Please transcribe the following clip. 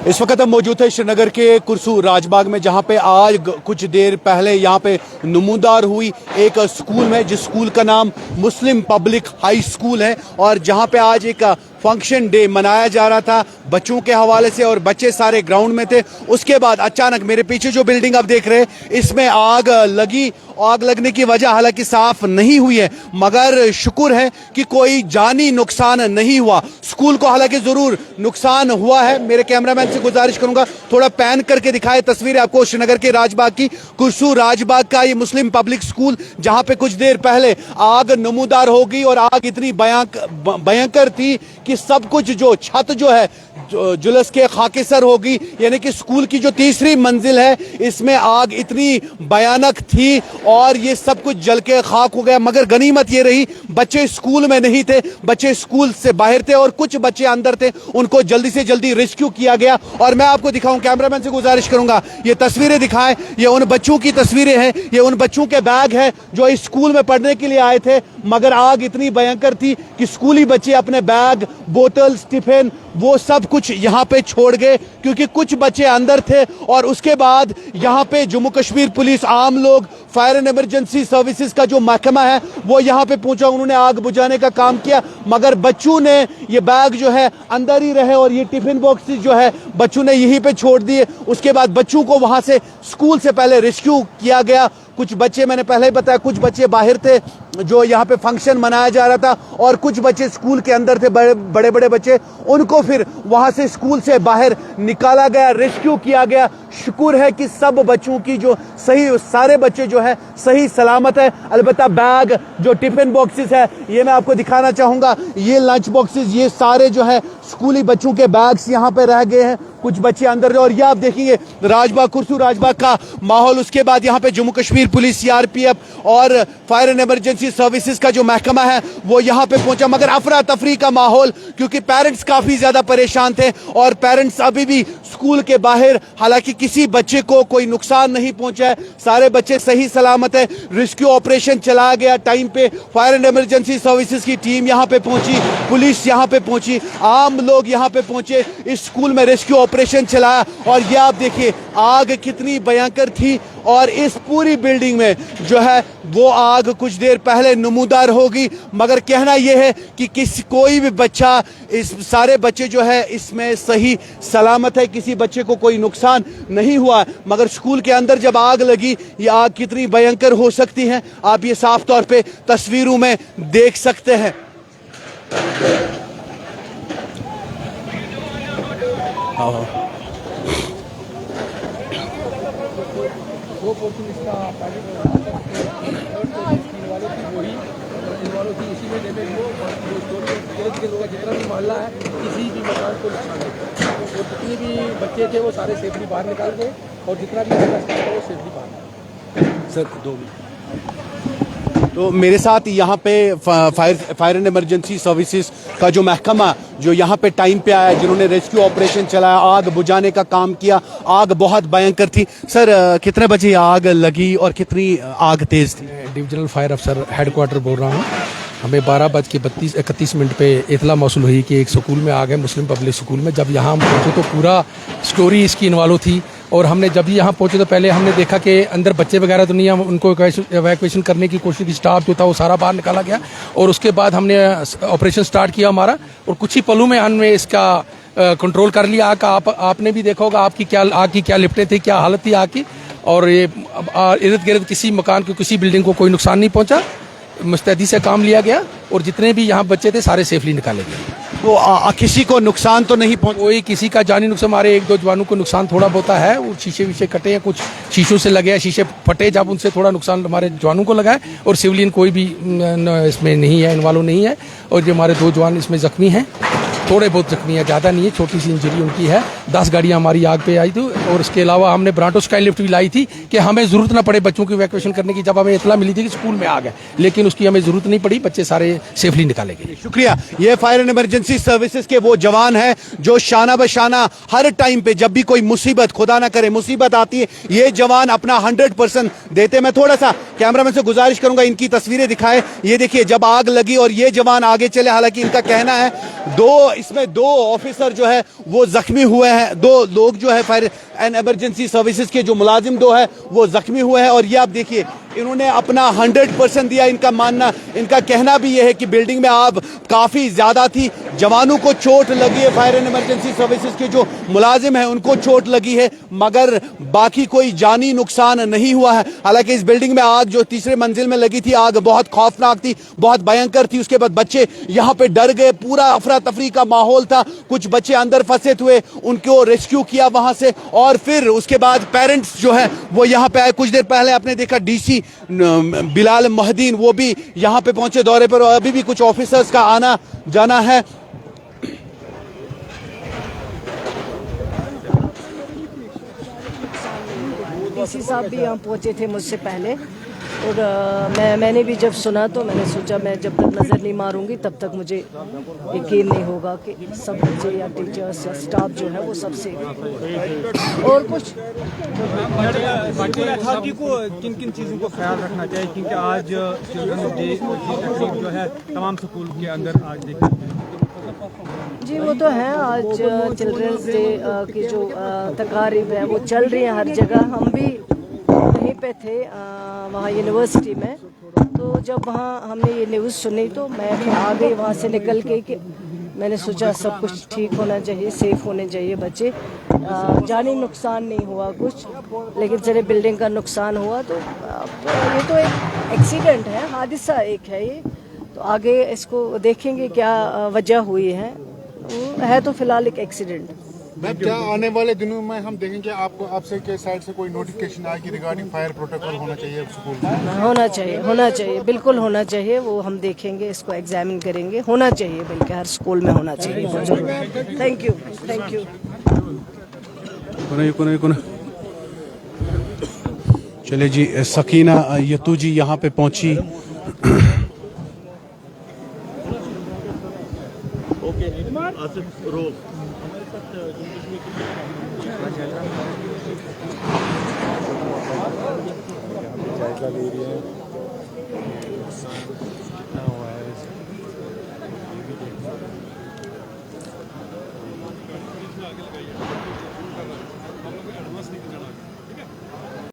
इस वक्त हम मौजूद है श्रीनगर के कुरसू राजबाग में, जहां पे आज कुछ देर पहले यहां पे नमूदार हुई एक स्कूल में, जिस स्कूल का नाम मुस्लिम पब्लिक हाई स्कूल है, और जहां पे आज एक फंक्शन डे मनाया जा रहा था बच्चों के हवाले से, और बच्चे सारे ग्राउंड में थे। उसके बाद अचानक मेरे पीछे जो बिल्डिंग आप देख रहे हैं, इसमें आग लगी। आग लगने की वजह हालांकि साफ नहीं हुई है, मगर शुक्र है कि कोई जानी नुकसान नहीं हुआ। स्कूल को हालांकि जरूर नुकसान हुआ है। मेरे कैमरामैन से गुजारिश करूंगा थोड़ा पैन करके दिखाए तस्वीरें आपको श्रीनगर के राजबाग की। कुरसू राजबाग का ये मुस्लिम पब्लिक स्कूल, जहां पे कुछ देर पहले आग नमूदार हो गई, और आग इतनी भयंकर थी कि सब कुछ जो छत जो है जुलस के खाकेसर होगी। यानी कि स्कूल की जो तीसरी मंजिल है, इसमें आग इतनी भयानक थी और ये सब कुछ जल के खाक हो गया। मगर गनीमत ये रही, बच्चे स्कूल में नहीं थे, बच्चे स्कूल से बाहर थे, और कुछ बच्चे अंदर थे। उनको जल्दी से जल्दी रेस्क्यू किया गया। और मैं आपको दिखाऊं, कैमरामैन से गुजारिश करूंगा ये तस्वीरें दिखाएं। ये उन बच्चों की तस्वीरें हैं, ये उन बच्चों के बैग है जो इस स्कूल में पढ़ने के लिए आए थे। मगर आग इतनी भयंकर थी कि स्कूली बच्चे अपने बैग, बोतल, टिफिन, वो सब कुछ यहां पे छोड़ गए, क्योंकि कुछ बच्चे अंदर थे। और उसके बाद यहां पे जम्मू कश्मीर पुलिस, आम लोग, फायर एंड इमरजेंसी सर्विसेज का जो महकमा है वो यहां पे पहुंचा। उन्होंने आग बुझाने का काम किया, मगर बच्चों ने ये बैग जो है अंदर ही रहे, और ये टिफिन बॉक्सेस जो है बच्चों ने यहीं पे छोड़ दिए। उसके बाद बच्चों को वहां से स्कूल से पहले रेस्क्यू किया गया। कुछ बच्चे, मैंने पहले ही बताया, कुछ बच्चे बाहर थे जो यहाँ पे फंक्शन मनाया जा रहा था, और कुछ बच्चे स्कूल के अंदर थे, बड़े बड़े बच्चे। उनको फिर वहां से स्कूल से बाहर निकाला गया, रेस्क्यू किया गया। शुक्र है कि सब बच्चों की जो सही, सारे बच्चे जो है सही सलामत है। अलबत्ता बैग, जो टिफिन बॉक्सेस है, ये मैं आपको दिखाना चाहूंगा। ये लंच बॉक्सेस, ये सारे जो है स्कूली बच्चों के बैग्स यहाँ पे रह गए हैं। कुछ बच्चे अंदर, और ये आप देखेंगे राजबाग, कुरसू राजबाग का माहौल। उसके बाद यहाँ पे जम्मू कश्मीर पुलिस, सीआरपीएफ और फायर एंड इमरजेंसी सर्विसेज का जो महकमा है वो यहाँ पे पहुंचा। मगर अफरा तफरी का माहौल, क्योंकि पेरेंट्स काफी ज्यादा परेशान थे, और पेरेंट्स अभी भी स्कूल के बाहर। हालांकि किसी बच्चे को कोई नुकसान नहीं पहुंचा है, सारे बच्चे सही सलामत है। रेस्क्यू ऑपरेशन चलाया गया टाइम पे, फायर एंड इमरजेंसी सर्विसेज की टीम यहाँ पे पहुंची, पुलिस यहाँ पे पहुंची, आम लोग यहाँ पे पहुंचे, इस स्कूल में रेस्क्यू ऑपरेशन चलाया। और ये आप देखिए आग कितनी भयंकर थी, और इस पूरी बिल्डिंग में जो है वो आग कुछ देर पहले नमूदार होगी। मगर कहना यह है कि कोई भी बच्चा, इस सारे बच्चे जो है इसमें सही सलामत है, किसी बच्चे को कोई नुकसान नहीं हुआ। मगर स्कूल के अंदर जब आग लगी, ये आग कितनी भयंकर हो सकती है आप ये साफ तौर पे तस्वीरों में देख सकते हैं। दो पोर्शन इसका इसी में डैमेज हो, और जितना भी मोहल्ला है किसी भी मकान को नुकसान नहीं। और जितने भी बच्चे थे वो सारे सेफली बाहर निकाल गए, और जितना भी वो सेफली बाहर। Sir 2 minute. तो मेरे साथ यहाँ पे फायर एंड इमरजेंसी सर्विसेज का जो महकमा जो यहाँ पे टाइम पे आया, जिन्होंने रेस्क्यू ऑपरेशन चलाया, आग बुझाने का काम किया। आग बहुत भयंकर थी। सर कितने बजे आग लगी और कितनी आग तेज थी? डिविजनल फायर अफसर हेडक्वार्टर बोल रहा हूँ। हमें 12:31 पे इतला मौसूल हुई कि एक स्कूल में आग है, मुस्लिम पब्लिक स्कूल में। जब यहाँ हम पहुँचे तो पूरा स्टोरी इसकी इन्वॉल्व थी, और हमने जब भी यहाँ पहुंचे तो पहले हमने देखा कि अंदर बच्चे वगैरह तो नहीं है। उनको एवैक्यूएशन करने की कोशिश की, स्टाफ जो था वो सारा बाहर निकाला गया, और उसके बाद हमने ऑपरेशन स्टार्ट किया हमारा, और कुछ ही पलों में हमने इसका कंट्रोल कर लिया। आपने भी देखा होगा आग की क्या लिपटें थी, क्या हालत थी आग की। और ये इर्द गिर्द किसी मकान को, किसी बिल्डिंग को कोई नुकसान नहीं पहुंचा। मुस्तैदी से काम लिया गया, और जितने भी यहाँ बच्चे थे सारे सेफली निकाले गए। तो किसी को नुकसान तो नहीं पहुंचा? कोई किसी का जानी नुकसान, हमारे 1-2 जवानों को नुकसान थोड़ा बहुत है। वो शीशे विशे कटे हैं, कुछ शीशों से लगे हैं, शीशे फटे, जब उनसे थोड़ा नुकसान हमारे जवानों को लगा है। और सिविलियन कोई भी इसमें नहीं है, इन्वॉल्व नहीं है। और जो हमारे 2 जवान इसमें जख्मी हैं, थोड़े बहुत जख्मी है, ज़्यादा नहीं है, छोटी सी इंजरी उनकी है। 10 गाड़ियाँ हमारी आग पे आई थी, और इसके अलावा हमने ब्रांटो स्काई लिफ्ट भी लाई थी कि हमें ज़रूरत ना पड़े बच्चों की इवैक्यूएशन करने की। जब हमें इतला मिली थी कि स्कूल में आग है, लेकिन उसकी हमें ज़रूरत नहीं पड़ी, बच्चे सारे सेफली निकाले गए। शुक्रिया। ये फायर एंड इमरजेंसी सर्विसेज के वो जवान हैं जो शाना बशाना हर टाइम पे, जब भी कोई मुसीबत, खुदा ना करे मुसीबत आती है, ये जवान अपना 100% देते। मैं थोड़ा सा कैमरामैन से गुजारिश करूंगा इनकी तस्वीरें दिखाए। ये देखिए जब आग लगी और ये जवान आगे चले, हालांकि इनका कहना है 2 इसमें 2 ऑफिसर जो है वो जख्मी हुए हैं, 2 लोग जो है फायर एंड इमरजेंसी सर्विसेज के जो मुलाजिम 2 है वो जख्मी हुए हैं। और ये आप देखिए इन्होंने अपना 100% दिया। इनका मानना, इनका कहना भी ये है कि बिल्डिंग में आग काफ़ी ज़्यादा थी, जवानों को चोट लगी है, फायर एंड इमरजेंसी सर्विसेज के जो मुलाजिम हैं उनको चोट लगी है, मगर बाकी कोई जानी नुकसान नहीं हुआ है। हालांकि इस बिल्डिंग में आग जो तीसरे मंजिल में लगी थी, आग बहुत खौफनाक थी, बहुत भयंकर थी। उसके बाद बच्चे यहाँ पे डर गए, पूरा अफरा तफरी का माहौल था। कुछ बच्चे अंदर फंसे हुए, उनको रेस्क्यू किया वहां से, और फिर उसके बाद पेरेंट्स जो है वो यहाँ पे आए। कुछ देर पहले आपने देखा डीसी बिलाल मोहद्दीन वो भी यहाँ पे पहुंचे दौरे पर, और अभी भी कुछ ऑफिसर्स का आना जाना है। डीसी साहब भी यहाँ पहुँचे थे मुझसे पहले, और मैंने भी जब सुना तो मैंने सोचा मैं जब तक नज़र नहीं मारूंगी तब तक मुझे यकीन नहीं होगा कि सब बच्चे या टीचर्स या स्टाफ जो है वो सब सेफ है। और कुछ अथॉरिटी को किन किन चीज़ों को ख्याल रखना चाहिए, क्योंकि आज चिल्ड्रंस डे जो है तमाम स्कूल के अंदर आज देखा जी वो तो है, आज चिल्ड्रंस डे की जो तकारीब है वो चल रही है हर जगह। हम भी वहीं पे थे वहाँ यूनिवर्सिटी में, तो जब वहाँ हमने ये न्यूज़ सुनी तो मैं फिर आ गई वहाँ से निकल के, कि मैंने सोचा सब कुछ ठीक होना चाहिए, सेफ होने चाहिए बच्चे, जानी नुकसान नहीं हुआ कुछ, लेकिन सारे बिल्डिंग का नुकसान हुआ। तो ये तो एक एक्सीडेंट है, हादसा एक है ये, तो आगे इसको देखेंगे क्या वजह हुई है तो फिलहाल एक एक्सीडेंट। मैम क्या आने वाले दिनों में हम देखेंगे आपको आपसे के साइड से कोई नोटिफिकेशन आएगी रिगार्डिंग फायर प्रोटोकॉल होना चाहिए स्कूल में? होना चाहिए बिल्कुल होना चाहिए, वो हम देखेंगे, इसको एग्जामिन करेंगे, होना चाहिए, बल्कि हर स्कूल में होना चाहिए। Thank you. चले जी, सकीना यतू जी यहाँ पे पहुंची। जायजा ले रही है।